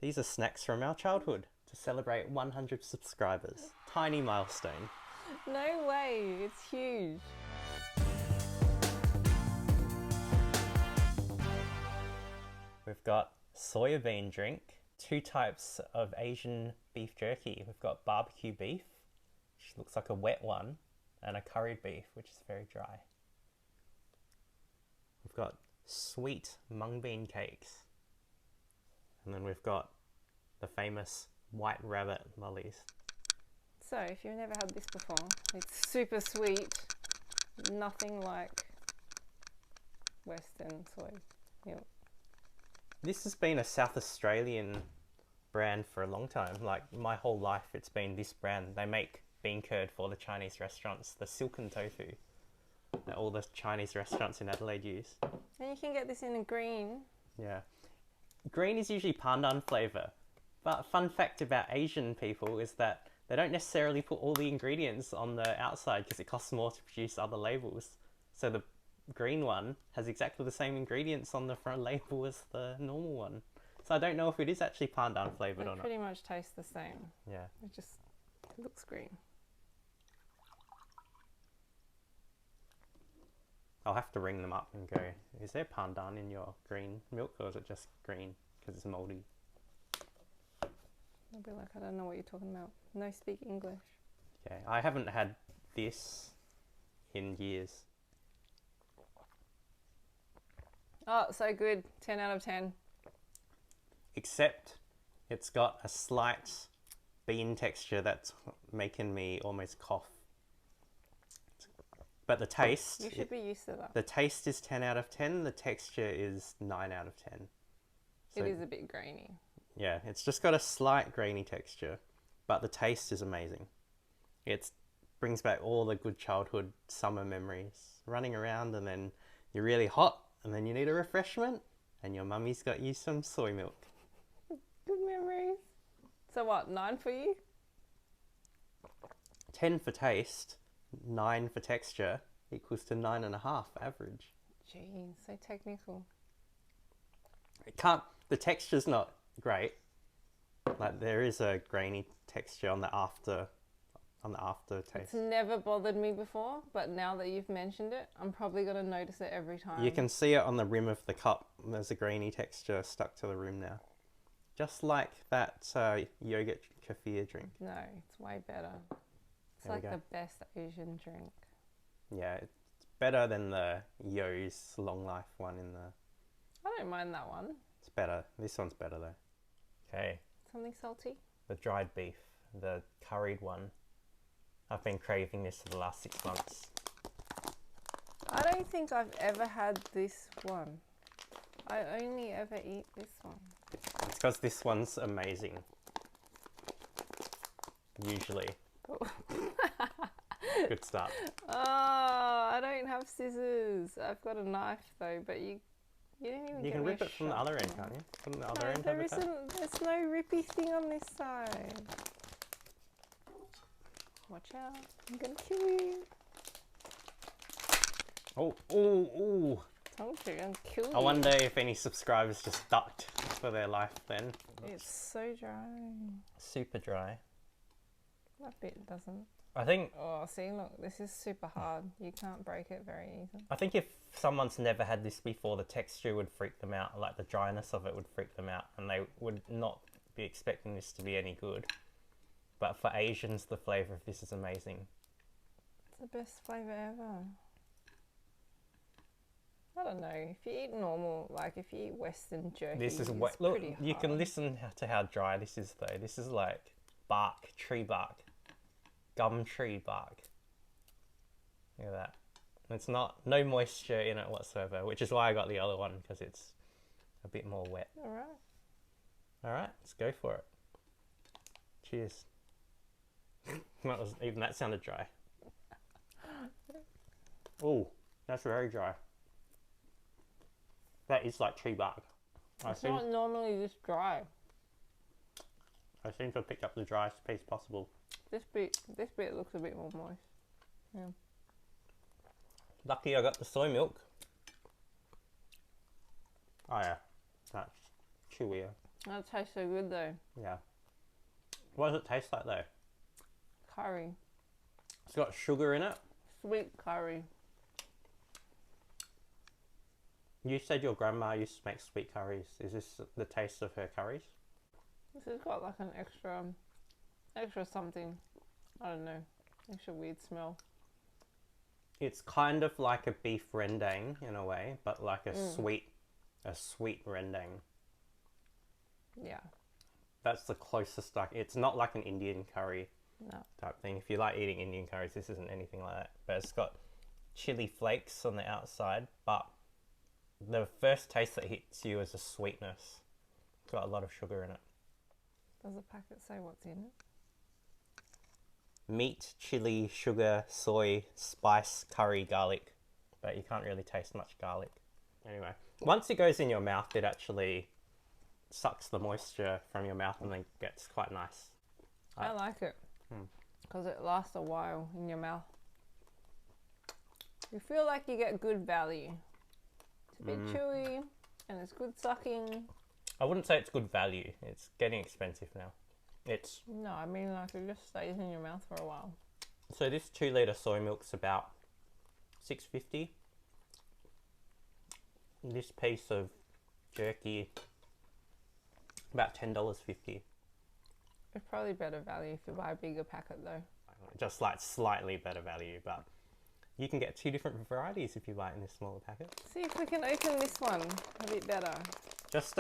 These are snacks from our childhood to celebrate 100 subscribers. Tiny milestone. No way, it's huge. We've got soybean drink, 2 types of Asian beef jerky. We've got barbecue beef, which looks like a wet one, and a curried beef, which is very dry. We've got sweet mung bean cakes. And then we've got the famous white rabbit lollies. So, if you've never had this before, it's super sweet, nothing like Western soy milk. This has been a South Australian brand for a long time. Like, my whole life it's been this brand. They make bean curd for the Chinese restaurants, the silken tofu that all the Chinese restaurants in Adelaide use. And you can get this in a green. Yeah. Green is usually pandan flavour. But fun fact about Asian people is that they don't necessarily put all the ingredients on the outside because it costs more to produce other labels. So the green one has exactly the same ingredients on the front label as the normal one. So I don't know if it is actually pandan flavoured or It not. pretty much tastes the same. Yeah. It looks green. I'll have to ring them up and go, is there pandan in your green milk or is it just green because it's mouldy? I'll be like, I don't know what you're talking about. No speak English. Okay, I haven't had this in years. Oh, so good. 10 out of 10. Except it's got a slight bean texture that's making me almost cough. But the taste... You should be used to that. The taste is 10 out of 10, the texture is 9 out of 10. So, it is a bit grainy. yeah, it's just got a slight grainy texture, but the taste is amazing. It brings back all the good childhood summer memories. Running around and then you're really hot and then you need a refreshment and your mummy's got you some soy milk. Good memories. So what, 9 for you? 10 for taste, 9 for texture equals to 9.5 average. Jeez, so technical. The texture's not great. Like, there is a grainy texture on the aftertaste. It's never bothered me before, but now that you've mentioned it, I'm probably going to notice it every time. You can see it on the rim of the cup. There's a grainy texture stuck to the rim now. Just like that yogurt kefir drink. No, it's way better. It's There we like go. the best Asian drink. Yeah, it's better than the Yo's long life one in the... I don't mind that one. It's better. This one's better though. Okay, Something salty. the dried beef, the curried one. I've been craving this for the last 6 months. I don't think I've ever had this one. I only ever eat this one. It's because this one's amazing. Usually. Oh. Good start. Oh, I don't have scissors. I've got a knife though, but you didn't even You give can me rip a it from the shot. other end, can't you? From the other No, end there of the cut? isn't. There's no rippy thing on this side. Watch out! I'm gonna kill you. Oh, oh, oh. Told you, I'm gonna kill you. I wonder if any subscribers just ducked for their life then. It's so dry. Super dry. That bit doesn't. I think Oh, see, look, this is super hard. You can't break it very easily. if someone's never had this before, the texture would freak them out. Like, the dryness of it would freak them out, and they would not be expecting this to be any good. But for Asians, the flavour of this is amazing. It's the best flavour ever. I don't know. If you eat normal, like if you eat Western jerky, This is it's look. pretty You can hard. listen to how dry this is, though. This is like bark, tree bark, gum tree bark. Look at that. It's no moisture in it whatsoever, which is why I got the other one, because it's a bit more wet. All right. All right, let's go for it. Cheers. Even that sounded dry. Oh, that's very dry. That is like tree bark. It's not normally this dry. I seem to have picked up the driest piece possible. This bit looks a bit more moist. Yeah. Lucky I got the soy milk. Oh yeah, that's chewier. That tastes so good though. Yeah. What does it taste like though? Curry. It's got sugar in it. Sweet curry. You said your grandma used to make sweet curries. Is this the taste of her curries? This has got like an extra something. I don't know. Extra weird smell. It's kind of like a beef rendang in a way, but like a sweet rendang. Yeah. That's the closest. Like, it's not like an Indian curry No. type thing. If you like eating Indian curries, this isn't anything like that. But it's got chili flakes on the outside, but the first taste that hits you is a sweetness. It's got a lot of sugar in it. Does the packet say what's in it? Meat, chili, sugar, soy, spice, curry, garlic. But you can't really taste much garlic. Anyway, once it goes in your mouth, it actually sucks the moisture from your mouth and then gets quite nice. I like it because it lasts a while in your mouth. You feel like you get good value. It's a bit chewy and it's good sucking. I wouldn't say it's good value. It's getting expensive now. No, I mean like it just stays in your mouth for a while. So this 2 litre soy milk's about $6.50. This piece of jerky about $10.50. It's probably better value if you buy a bigger packet though. Just like slightly better value, but you can get 2 different varieties if you buy it in this smaller packet. See if we can open this one a bit better. Just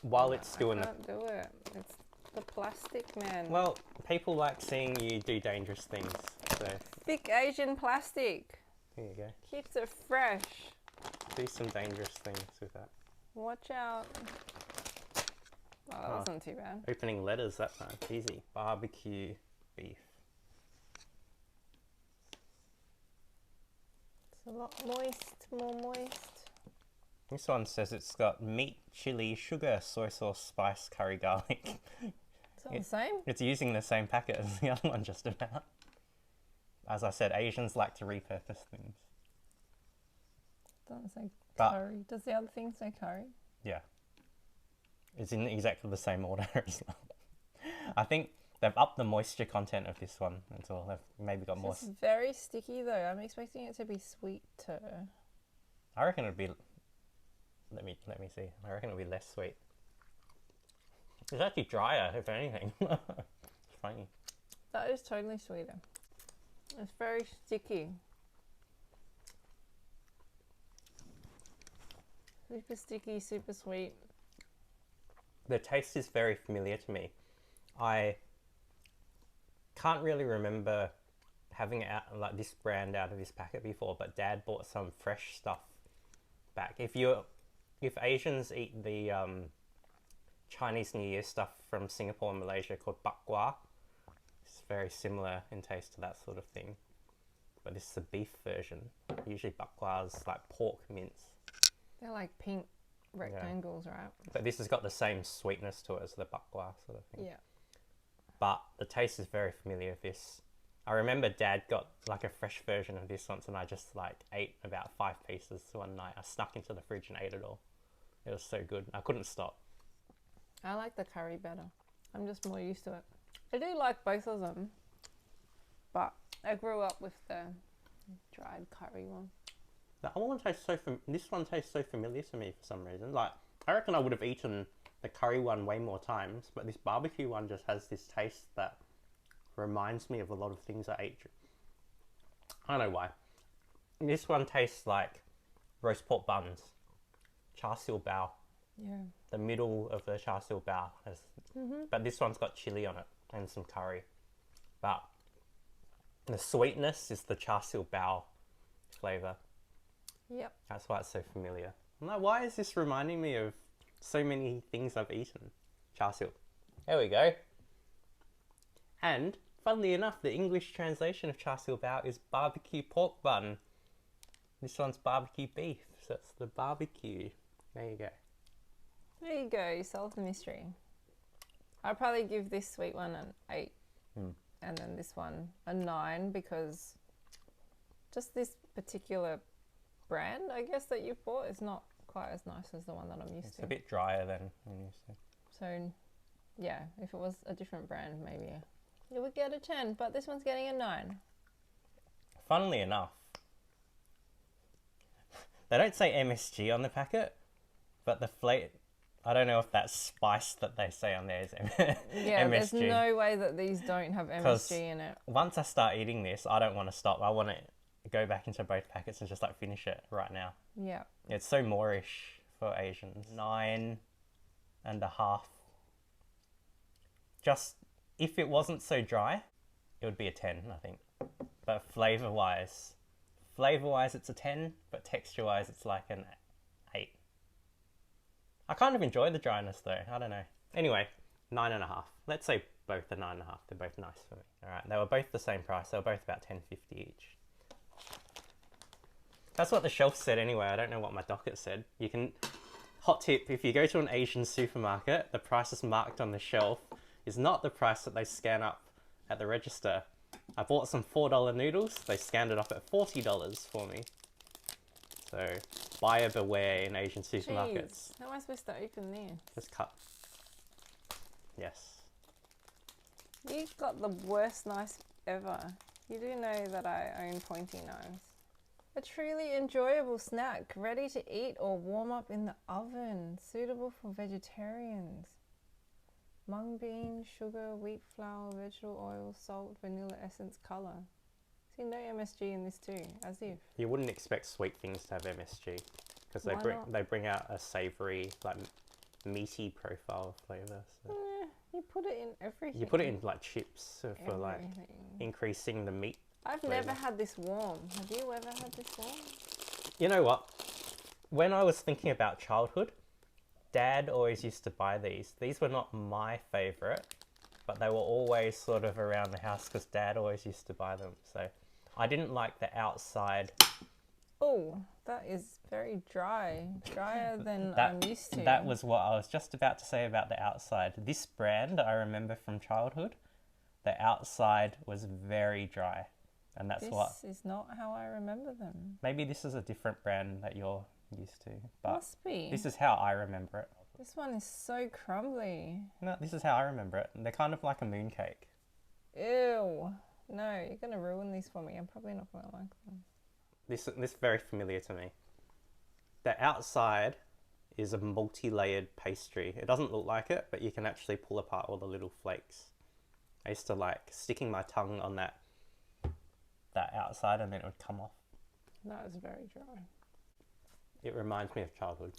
while it's still in the... I can't do it. It's the plastic, man. Well, people like seeing you do dangerous things, so Thick Asian plastic. here you go. Keeps it fresh. Do some dangerous things with that. Watch out. Oh, that wasn't too bad. Opening letters that time. Easy. Barbecue beef. It's a lot moist, more moist. This one says it's got meat, chili, sugar, soy sauce, spice, curry, garlic. Is that the same? It's using the same packet as the other one just about. As I said, Asians like to repurpose things. Doesn't say But- curry. Does the other thing say curry? Yeah. It's in exactly the same order as well. I think they've upped the moisture content of this one until they've maybe got more. It's very sticky though. I'm expecting it to be sweeter. I reckon it'd be. Let me see. I reckon it'll be less sweet. It's actually drier, if anything. It's funny. That is totally sweeter. It's very sticky. Super sticky, super sweet. The taste is very familiar to me. I can't really remember having it out, like this brand out of this packet before, but Dad bought some fresh stuff back. If Asians eat the Chinese New Year stuff from Singapore and Malaysia called bak kwa, it's very similar in taste to that sort of thing. But this is a beef version. Usually bak kwa is like pork mince. They're like pink rectangles, right? But this has got the same sweetness to it as the bak kwa sort of thing. Yeah. But the taste is very familiar with this. I remember Dad got like a fresh version of this once and I just like ate about 5 pieces one night. I snuck into the fridge and ate it all. It was so good. I couldn't stop. I like the curry better. I'm just more used to it. I do like both of them, but I grew up with the dried curry one. The other one tastes this one tastes so familiar to me for some reason. Like, I reckon I would have eaten the curry one way more times, but this barbecue one just has this taste that reminds me of a lot of things I ate. I don't know why. This one tastes like roast pork buns, char siu bao. Yeah. The middle of the char siu bao has, but this one's got chili on it and some curry. But the sweetness is the char siu bao flavour. Yep. That's why it's so familiar. I'm like, why is this reminding me of so many things I've eaten? Char siu. There we go. And, funnily enough, the English translation of char siu bao is barbecue pork bun. This one's barbecue beef, so it's the barbecue. There you go. There you go. You solved the mystery. I'd probably give this sweet one an 8. And then this one a 9 because just this particular brand, I guess, that you bought is not quite as nice as the one that I'm used to. It's a bit drier than I'm used to. So, yeah, if it was a different brand, maybe it would get a 10, but this one's getting a 9. Funnily enough, they don't say MSG on the packet, but the flavor, I don't know if that spice that they say on there is Yeah, MSG. there's no way that these don't have MSG in it. Once I start eating this, I don't want to stop. I want to go back into both packets and just like finish it right now. Yeah. It's so moreish for Asians. 9.5. Just, if it wasn't so dry, it would be a 10, I think. But flavour-wise, it's a 10, but texture-wise, it's like an 8. I kind of enjoy the dryness though. I don't know. Anyway, 9.5. Let's say both are 9.5. They're both nice for me. All right, they were both the same price. They were both about $10.50 each. That's what the shelf said anyway. I don't know what my docket said. You can, hot tip, if you go to an Asian supermarket, the prices marked on the shelf is not the price that they scan up at the register. I bought some $4 noodles. They scanned it up at $40 for me. So, buyer beware in Asian supermarkets. Jeez, how am I supposed to open this? Just cut. Yes. You got the worst knife ever. You do know that I own pointy knives. A truly enjoyable snack, ready to eat or warm up in the oven, suitable for vegetarians. Mung bean, sugar, wheat flour, vegetable oil, salt, vanilla essence, colour. See, no MSG in this too, as if. You wouldn't expect sweet things to have MSG because Why they bring out a savoury, like meaty profile flavour. So. You put it in everything. You put it in like chips for like Everything. increasing the meat. I've flavour. never had this warm. Have you ever had this warm? You know what? When I was thinking about childhood, Dad always used to buy these. These were not my favourite, but they were always sort of around the house because Dad always used to buy them. So I didn't like the outside. Oh, that is very dry. Drier than I'm used to. That was what I was just about to say about the outside. This brand I remember from childhood, the outside was very dry. And that's This is not how I remember them. Maybe this is a different brand that you're used to. But Must be. this is how I remember it. This one is so crumbly. No, this is how I remember it. They're kind of like a mooncake. Ew. No, you're going to ruin these for me. I'm probably not going to like them. This is very familiar to me. The outside is a multi-layered pastry. It doesn't look like it, but you can actually pull apart all the little flakes. I used to like sticking my tongue on that outside and then it would come off. That is very dry. It reminds me of childhood.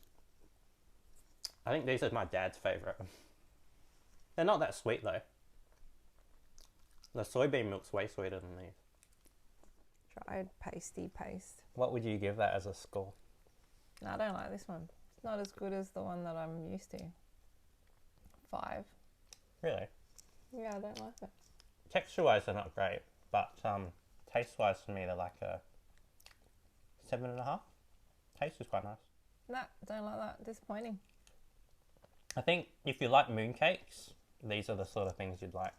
I think these are my dad's favourite. They're not that sweet though. The soybean milk's way sweeter than these. Dried pasty paste. What would you give that as a score? No, I don't like this one. It's not as good as the one that I'm used to. 5. Really? Yeah, I don't like it. Texture-wise, they're not great, but taste-wise for me, they're like a 7.5. Taste is quite nice. Nah, don't like that. Disappointing. I think if you like mooncakes, these are the sort of things you'd like.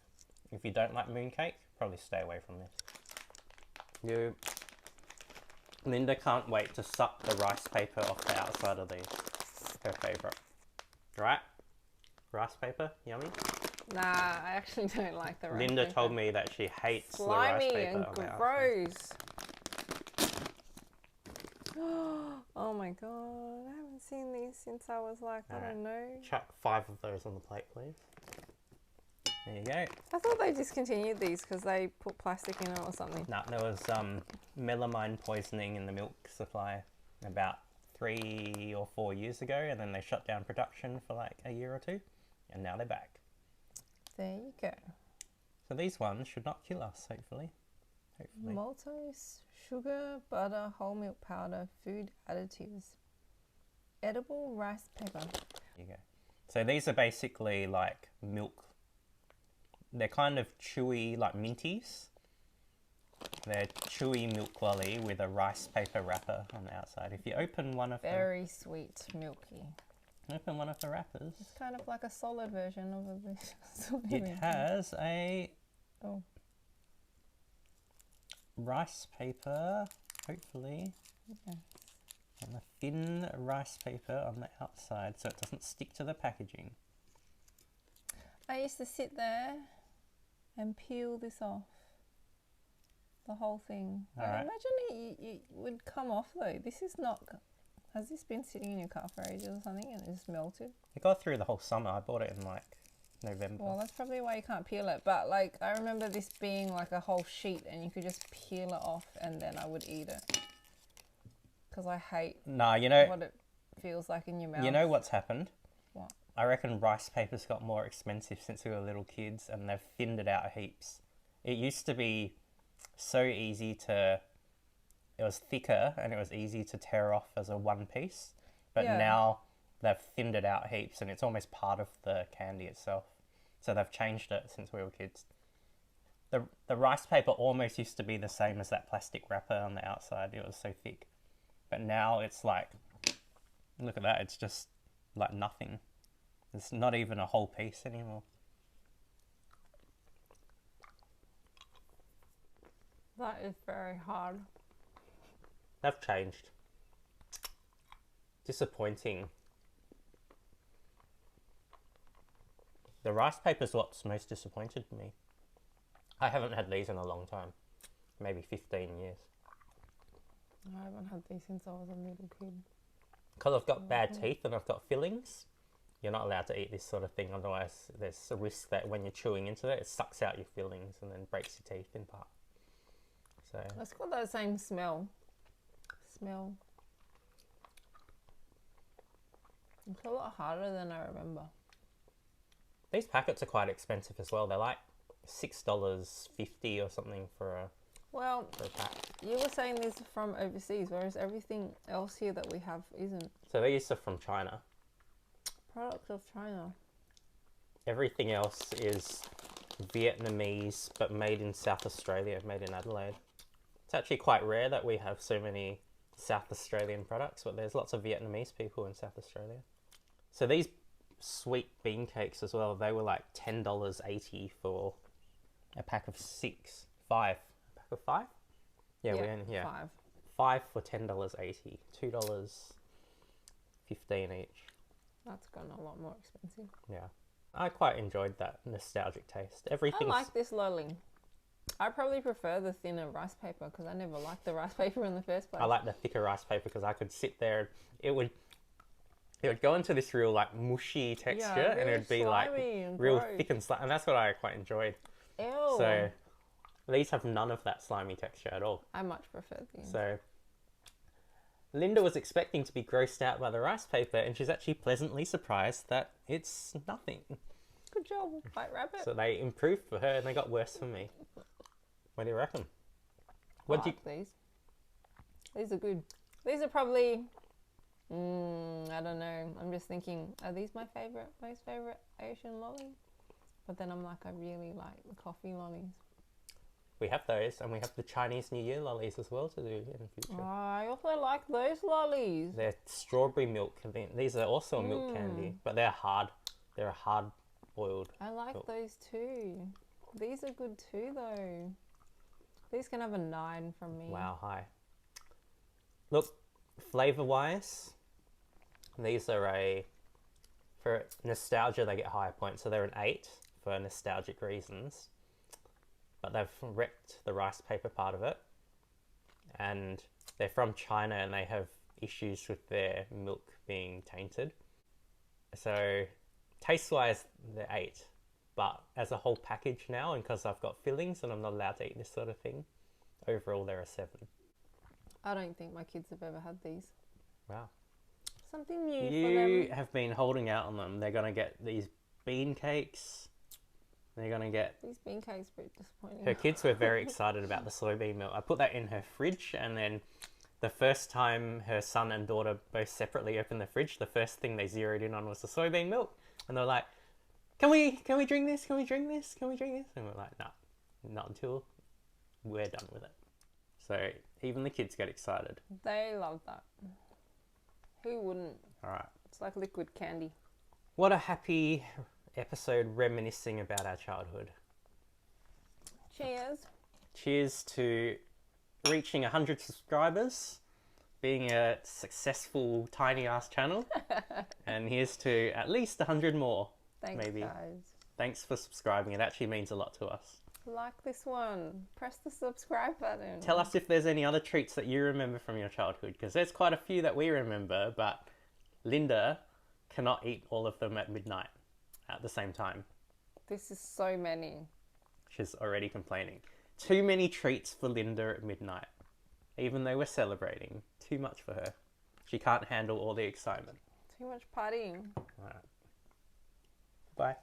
If you don't like mooncake, probably stay away from this. Linda can't wait to suck the rice paper off the outside of these. Her favourite. Right? Rice paper? Yummy? Nah, I actually don't like the rice Linda paper. told me that she hates Slimy the rice paper and on the outside. gross. Oh my god, I haven't seen these since I was like, I don't know. Chuck 5 of those on the plate, please. There you go. I thought they discontinued these because they put plastic in it or something. No, there was melamine poisoning in the milk supply about 3 or 4 years ago, and then they shut down production for like a year or 2, and now they're back. There you go. So these ones should not kill us, hopefully. Maltose, sugar, butter, whole milk powder, food additives. Edible rice paper. There you go. So these are basically like milk. They're kind of chewy, like minties. They're chewy milk lolly with a rice paper wrapper on the outside. If you open one of Very sweet, milky. Open one of the wrappers. It's kind of like a solid version of a It has a oh. rice paper, hopefully. Yeah. And the thin rice paper on the outside so it doesn't stick to the packaging. I used to sit there and peel this off. The whole thing. All I right. imagine it would come off though. This is not... Has this been sitting in your car for ages or something and it just melted? It got through the whole summer. I bought it in like November. Well, that's probably why you can't peel it. But like, I remember this being like a whole sheet and you could just peel it off and then I would eat it. Because I hate Nah, you know what it feels like in your mouth. You know what's happened? What? I reckon rice papers got more expensive since we were little kids and they've thinned it out heaps. It used to be so easy to... It was thicker and it was easy to tear off as a one piece. But Yeah. now they've thinned it out heaps and it's almost part of the candy itself. So they've changed it since we were kids. The rice paper almost used to be the same as that plastic wrapper on the outside. It was so thick. But now it's like... Look at that. It's just like nothing. It's not even a whole piece anymore. That is very hard. They've changed. Disappointing. The rice paper's what's most disappointed me. I haven't had these in a long time. Maybe 15 years. I haven't had these since I was a little kid. Because I've got bad teeth and I've got fillings, you're not allowed to eat this sort of thing. Otherwise, there's a risk that when you're chewing into it, it sucks out your fillings and then breaks your teeth in part. So It's got that same smell. It's a lot harder than I remember. these packets are quite expensive as well. They're like $6.50 or something for a Well, pack. you were saying these are from overseas, whereas everything else here that we have isn't. So these are from China. Products of China. Everything else is Vietnamese, but made in South Australia, made in Adelaide. It's actually quite rare that we have so many South Australian products, but there's lots of Vietnamese people in South Australia. So these sweet bean cakes as well, they were like $10.80 for a pack of 6. 5. A pack of 5? Yeah, we only, 5. 5 for $10.80. $2.15 each. That's gotten a lot more expensive. Yeah. I quite enjoyed that nostalgic taste. I Everything's... like this lolly. I probably prefer the thinner rice paper because I never liked the rice paper in the first place. I like the thicker rice paper because I could sit there and it would go into this real like mushy texture and it really would be like slimy and real gross. thick and slimy, and that's what I quite enjoyed. Ew. So these have none of that slimy texture at all. I much prefer these. So Linda was expecting to be grossed out by the rice paper and she's actually pleasantly surprised that it's nothing. Good job, White Rabbit. So they improved for her and they got worse for me. What do you reckon? I like these. These are good. These are probably, I don't know. I'm just thinking, are these my most favorite Asian lolly? But then I'm like, I really like the coffee lollies. We have those, and we have the Chinese New Year lollies as well to do in the future. Oh, I also like those lollies. They're strawberry milk. These are also a milk candy, but they're hard. They're a hard boiled. I like milk. those too. These are good too, though. These can have a 9 from me. Wow, high. Look, flavor-wise, these are for nostalgia, they get higher points. So they're an 8 for nostalgic reasons. But they've wrecked the rice paper part of it. And they're from China and they have issues with their milk being tainted. So taste-wise, they're 8. But as a whole package now, and because I've got fillings and I'm not allowed to eat this sort of thing, overall they're a 7. I don't think my kids have ever had these. Wow. Something new for You them. have been holding out on them. They're going to get these bean cakes. They're going to get... These bean cakes are a bit disappointing. Her kids were very excited about the soybean milk. I put that in her fridge, and then the first time her son and daughter both separately opened the fridge, the first thing they zeroed in on was the soybean milk. And they were like, Can we drink this? Can we drink this? Can we drink this? And we're like, no, not until we're done with it. So even the kids get excited. They love that. Who wouldn't? All right. It's like liquid candy. What a happy episode reminiscing about our childhood. Cheers. Cheers to reaching 100 subscribers. being a successful tiny ass channel. And here's to at least 100 more. Thanks, maybe. guys. Thanks for subscribing. It actually means a lot to us. Like this one. Press the subscribe button. Tell us if there's any other treats that you remember from your childhood, because there's quite a few that we remember, but Linda cannot eat all of them at midnight at the same time. This is so many. She's already complaining. Too many treats for Linda at midnight. Even though we're celebrating. Too much for her. She can't handle all the excitement. Too much partying. All right. Bye.